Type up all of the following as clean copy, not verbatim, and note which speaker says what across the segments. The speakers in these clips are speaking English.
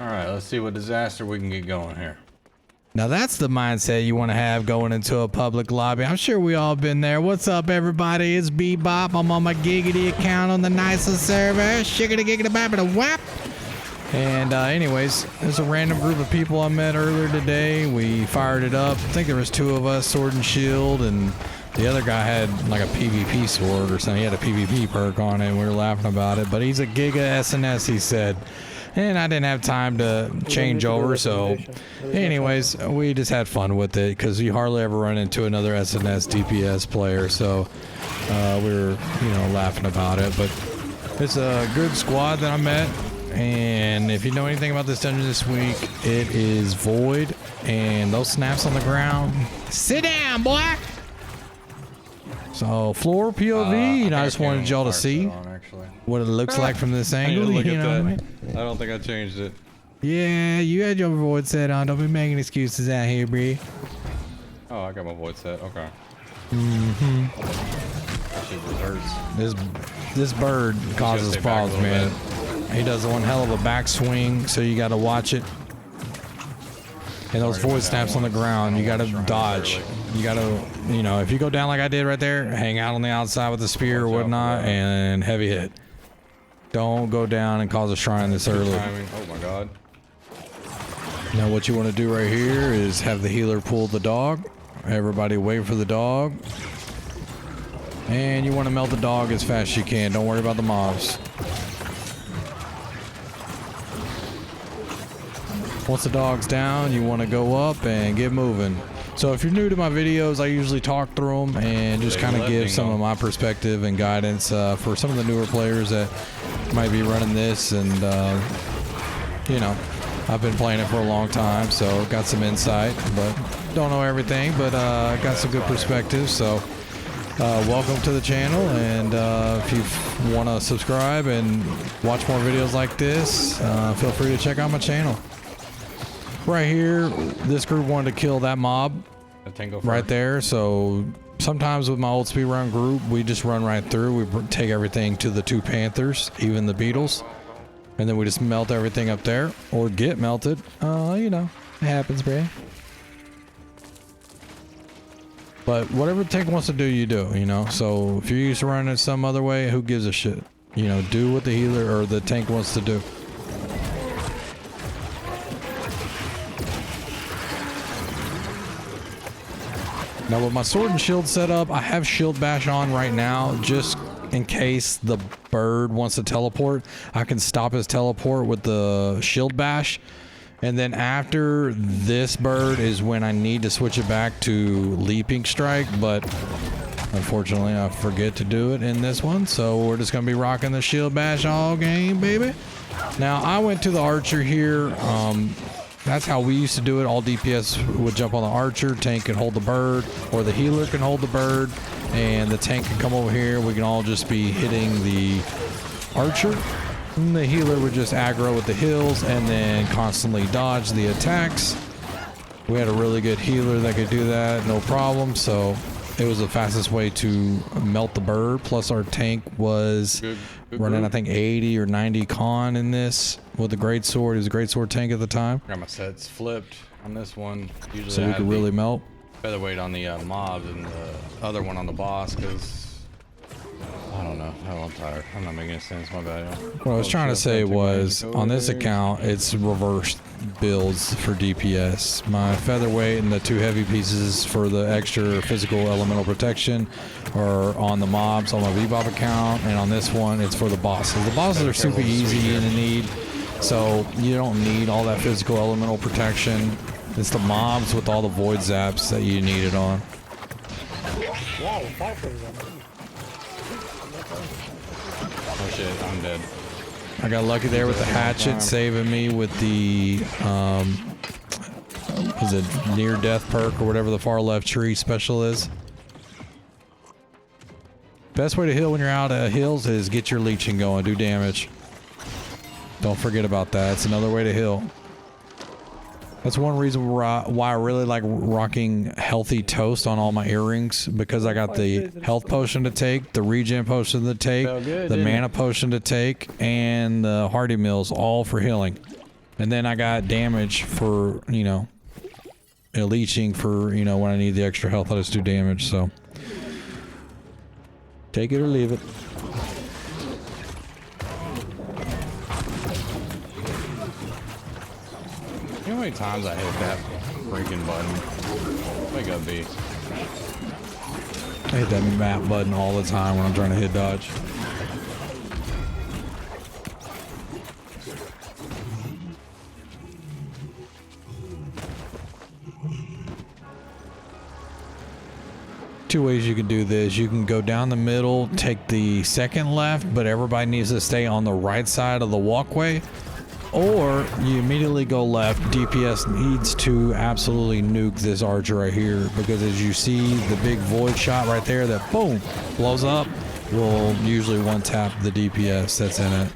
Speaker 1: Alright, let's see what disaster we can get going here.
Speaker 2: Now that's the mindset you want to have going into a public lobby. I'm sure we all been there. What's up, everybody? It's Bebop. I'm on my Giggity account on the nicest server. Shiggity giggity babbity whap. And anyways, there's a random group of people I met earlier today. We fired it up. I think there was 2 of us, sword and shield, and the other guy had like a PvP sword or something. He had a PvP perk on it, and we were laughing about it. But he's a Giga SNS, he said. And I didn't have time to change over, so anyways, we just had fun with it because you hardly ever run into another SNS DPS player, so we were, you know, laughing about it. But it's a good squad that I met, and if you know anything about this dungeon this week, it is Void, and those snaps on the ground. Sit down, boy! So, floor POV, you know, I just wanted y'all to see what it looks like from this angle, you know what I mean?
Speaker 1: I don't think I changed it.
Speaker 2: Yeah, you had your void set on. Don't be making excuses out here, Bree.
Speaker 1: Oh, I got my void set. Okay.
Speaker 2: Mm-hmm.
Speaker 1: That shit just hurts.
Speaker 2: This bird causes problems, man. He does one hell of a backswing, so you got to watch it. And those void snaps on the ground, you got to dodge. You got to, you know, if you go down like I did right there, hang out on the outside with the spear or whatnot, and heavy hit. Don't go down and cause a shrine this early.
Speaker 1: Oh my god.
Speaker 2: Now what you want to do right here is have the healer pull the dog. Everybody wait for the dog. And you want to melt the dog as fast as you can. Don't worry about the mobs. Once the dog's down, you want to go up and get moving. So if you're new to my videos, I usually talk through them and just kind of give some of my perspective and guidance for some of the newer players that might be running this. And, you know, I've been playing it for a long time, so got some insight, but don't know everything, but got some good perspective. So welcome to the channel, and if you want to subscribe and watch more videos like this, feel free to check out my channel. Right here, this group wanted to kill that mob right there, so sometimes with my old speedrun group, we just run right through. We take everything to the 2 panthers, even the beetles, and then we just melt everything up there, or get melted. You know, it happens, bro. But whatever the tank wants to do, you do, you know. So if you're used to running it some other way, who gives a shit? You know, do what the healer or the tank wants to do. Now with my sword and shield set up, I have shield bash on right now just in case the bird wants to teleport. I can stop his teleport with the shield bash. And then after this bird is when I need to switch it back to leaping strike, but unfortunately I forget to do it in this one. So we're just gonna be rocking the shield bash all game, baby. Now I went to the archer here. That's how we used to do it. All DPS would jump on the archer, tank can hold the bird, or the healer can hold the bird, and the tank can come over here. We can all just be hitting the archer. And the healer would just aggro with the heals and then constantly dodge the attacks. We had a really good healer that could do that, no problem. So it was the fastest way to melt the bird. Plus our tank was running, I think, 80 or 90 con in this with a great sword. He was a great sword tank at the time.
Speaker 1: Got my sets flipped on this one. Usually
Speaker 2: so we could really melt.
Speaker 1: Featherweight on the mobs and the other one on the boss, because I don't know. I'm tired. I'm not making any sense. My bad.
Speaker 2: What I was trying to say was, on this account, it's reversed builds for DPS. My featherweight and the 2 heavy pieces for the extra physical elemental protection are on the mobs on my Bebop account, and on this one, it's for the bosses. The bosses are super easy in Ennead, so you don't need all that physical elemental protection. It's the mobs with all the void zaps that you need it on.
Speaker 1: Oh shit, I'm dead.
Speaker 2: I got lucky there with the hatchet, saving me with the, is it near death perk or whatever the far left tree special is. Best way to heal when you're out of heals is get your leeching going, do damage. Don't forget about that. It's another way to heal. That's one reason why I really like rocking healthy toast on all my earrings, because I got the health potion to take, the regen potion to take, the mana potion to take, and the hearty mills, all for healing. And then I got damage for, you know, leeching for, you know, when I need the extra health, I just do damage, so. Take it or leave it.
Speaker 1: You know how many times I hit that freaking button? Wake up, B.
Speaker 2: I hit that map button all the time when I'm trying to hit dodge. Two ways you can do this. You can go down the middle, take the second left, but everybody needs to stay on the right side of the walkway. Or you immediately go left. DPS needs to absolutely nuke this archer right here, because as you see the big void shot right there that boom blows up will usually one tap the DPS that's in it.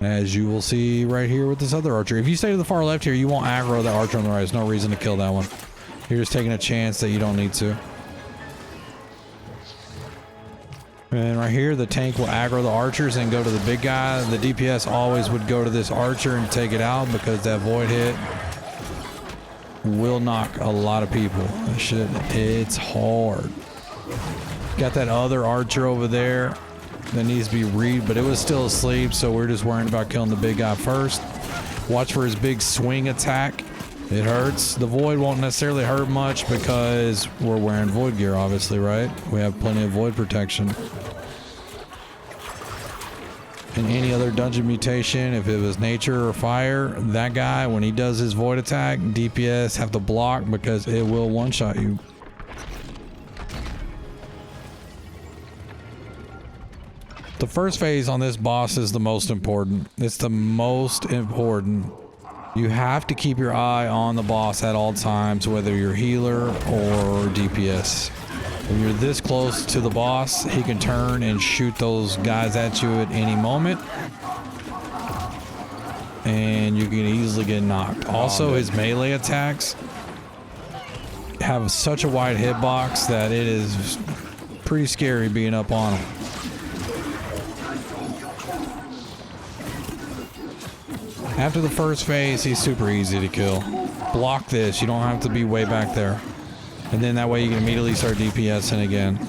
Speaker 2: As you will see right here with this other archer. If you stay to the far left here, you won't aggro that archer on the right. There's no reason to kill that one. You're just taking a chance that you don't need to. And right here, the tank will aggro the archers and go to the big guy. The DPS always would go to this archer and take it out, because that void hit will knock a lot of people. That shit, it's hard. Got that other archer over there that needs to be read, but it was still asleep, so we're just worrying about killing the big guy first. Watch for his big swing attack. It hurts. The void won't necessarily hurt much because we're wearing void gear, obviously, right? We have plenty of void protection. In any other dungeon mutation, if it was nature or fire, that guy, when he does his void attack, DPS have to block because it will one-shot you. The first phase on this boss is the most important. It's the most important. You have to keep your eye on the boss at all times, whether you're healer or DPS. When you're this close to the boss, he can turn and shoot those guys at you at any moment. And you can easily get knocked. Also, his melee attacks have such a wide hitbox that it is pretty scary being up on him. After the first phase, he's super easy to kill. Block this, you don't have to be way back there. And then that way you can immediately start DPSing again.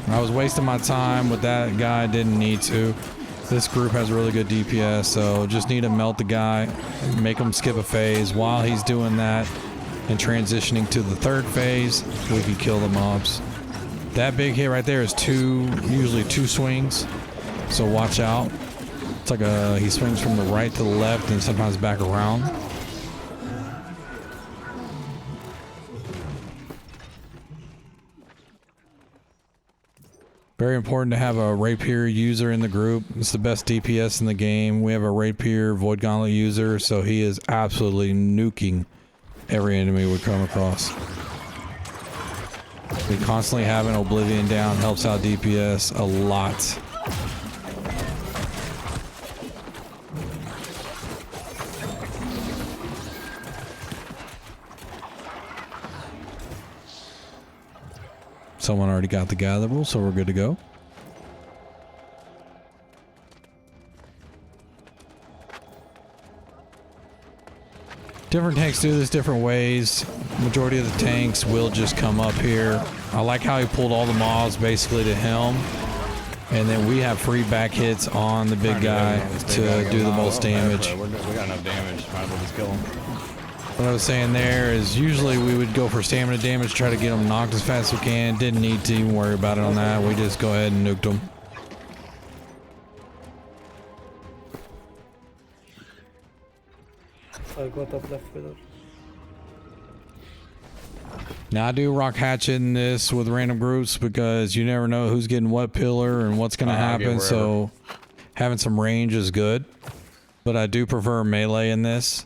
Speaker 2: I was wasting my time with that guy, didn't need to. This group has really good DPS, so just need to melt the guy, make him skip a phase. While he's doing that and transitioning to the third phase, we can kill the mobs. That big hit right there is usually two swings, so watch out. It's like he swings from the right to the left and sometimes back around. Very important to have a rapier user in the group. It's the best DPS in the game. We have a rapier void gauntlet user, so he is absolutely nuking every enemy we come across. We constantly having Oblivion down helps out DPS a lot. Someone already got the gatherable, so we're good to go. Different tanks do this different ways. Majority of the tanks will just come up here. I like how he pulled all the mobs basically to him. And then we have free back hits on the big guy to do the most damage.
Speaker 1: We got enough damage. Might as well just kill him.
Speaker 2: What I was saying there is usually we would go for stamina damage, try to get them knocked as fast as we can. Didn't need to even worry about it on that. We just go ahead and nuked them.
Speaker 3: I got up left pillar.
Speaker 2: Now I do rock hatchet in this with random groups because you never know who's getting what pillar and what's going to happen. So having some range is good, but I do prefer melee in this.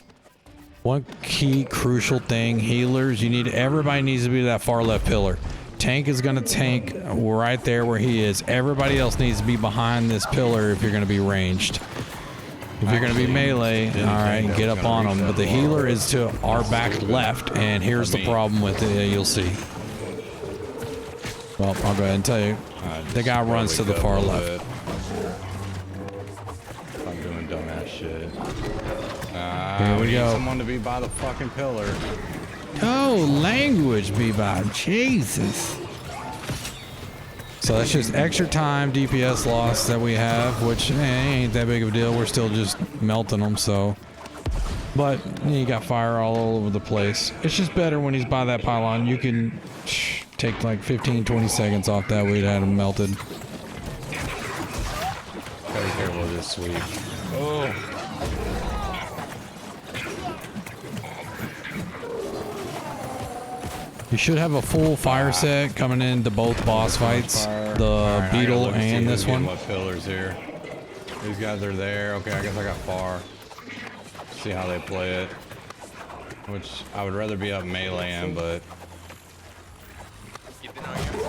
Speaker 2: One key crucial thing, healers, everybody needs to be that far left pillar. Tank is going to tank right there where he is. Everybody else needs to be behind this pillar if you're going to be ranged. If you're going to be melee, all right, get up on them. But the healer is to our back left, and here's the problem with it. You'll see. Well, I'll go ahead and tell you. The guy runs to the far left.
Speaker 1: I'm good. dumbass shit.
Speaker 2: Here we
Speaker 1: need
Speaker 2: go.
Speaker 1: someone to be by the fucking pillar.
Speaker 2: Oh, language be by Jesus. So that's just extra time DPS loss that we have, which ain't that big of a deal. We're still just melting them, so. But you got fire all over the place. It's just better when he's by that pylon. You can take like 15-20 seconds off that. We'd had him melted.
Speaker 1: Gotta be careful with this sweep. Oh.
Speaker 2: You should have a full fire set coming into both boss fights, the beetle and this one.
Speaker 1: My pillars here. These guys are there. Okay, I guess I got far. See how they play it. Which I would rather be up meleeing, but
Speaker 3: Keep an eye on you.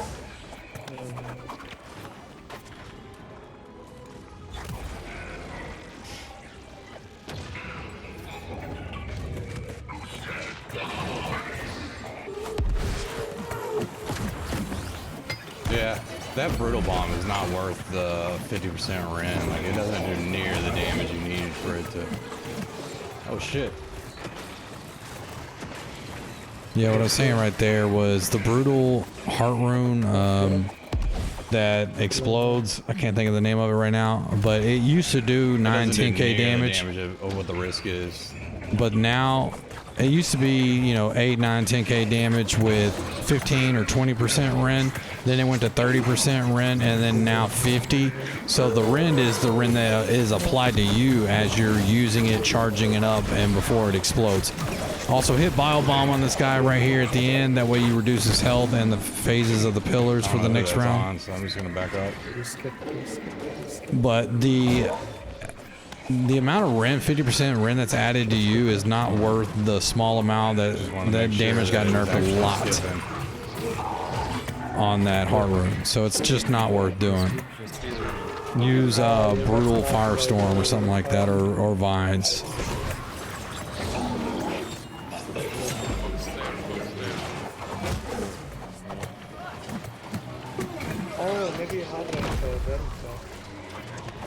Speaker 1: yeah, that brutal bomb is not worth the 50% rend. Like it doesn't do near the damage you needed for it to. Oh shit.
Speaker 2: Yeah, what I was saying right there was the brutal heart rune that explodes. I can't think of the name of it right now, but it used to do 9-10k damage.
Speaker 1: Of what the risk is.
Speaker 2: But now it used to be, you know, 8, 9, 10k damage with 15 or 20% rend. Then it went to 30% rend, and then now 50. So the rend is the rend that is applied to you as you're using it, charging it up, and before it explodes. Also hit bio bomb on this guy right here at the end. That way you reduce his health and the phases of the pillars for the next round.
Speaker 1: So I'm just gonna back up.
Speaker 2: But the amount of rend, 50% rend that's added to you is not worth the small amount that damage got nerfed a lot on that heart rune. So it's just not worth doing. Use brutal firestorm or something like that, or vines.
Speaker 4: Oh, maybe you have like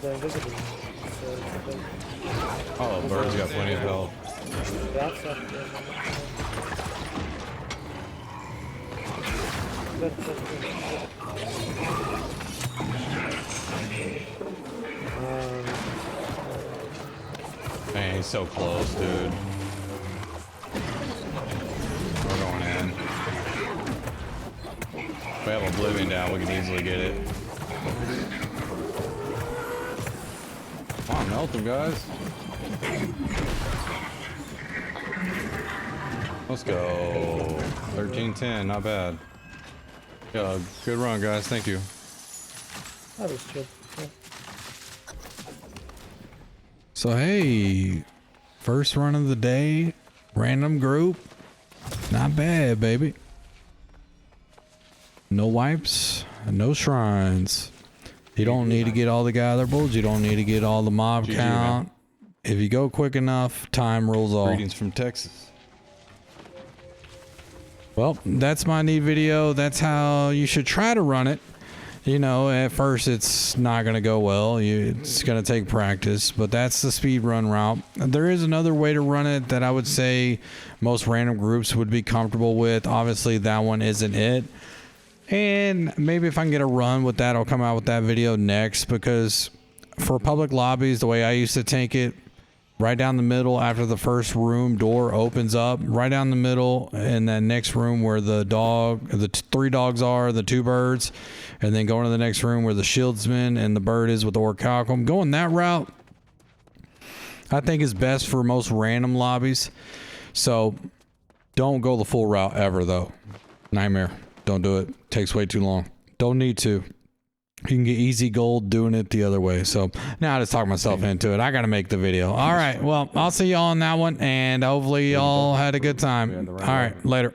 Speaker 4: the invisible.
Speaker 1: Oh, bird's got plenty of health.
Speaker 4: That's up
Speaker 1: Man, he's so close, dude. We're going in. If we have Oblivion down, we can easily get it. Come on, melt them, guys. Let's go. 13-10, not bad. Yeah, good run, guys. Thank you.
Speaker 4: That was chill. Yeah.
Speaker 2: So hey, first run of the day, random group, not bad, baby. No wipes, no shrines. You don't need to get all the gatherables. You don't need to get all the mob
Speaker 1: GG,
Speaker 2: count. If you go quick enough, time rules all.
Speaker 1: Greetings from Texas.
Speaker 2: Well, that's my neat video. That's how you should try to run it. You know, at first it's not going to go well. It's going to take practice, but that's the speed run route. There is another way to run it that I would say most random groups would be comfortable with. Obviously, that one isn't it. And maybe if I can get a run with that, I'll come out with that video next, because for public lobbies, the way I used to tank it, right down the middle after the first room door opens up, right down the middle in that next room where the three dogs are, the two birds, and then going to the next room where the shieldsman and the bird is with the orichalcum. Going that route, I think is best for most random lobbies. So don't go the full route ever though. Nightmare. Don't do it. Takes way too long. Don't need to. You can get easy gold doing it the other way. So now I just talk myself into it. I got to make the video. All right. Well, I'll see y'all on that one, and hopefully y'all had a good time. All right. Later.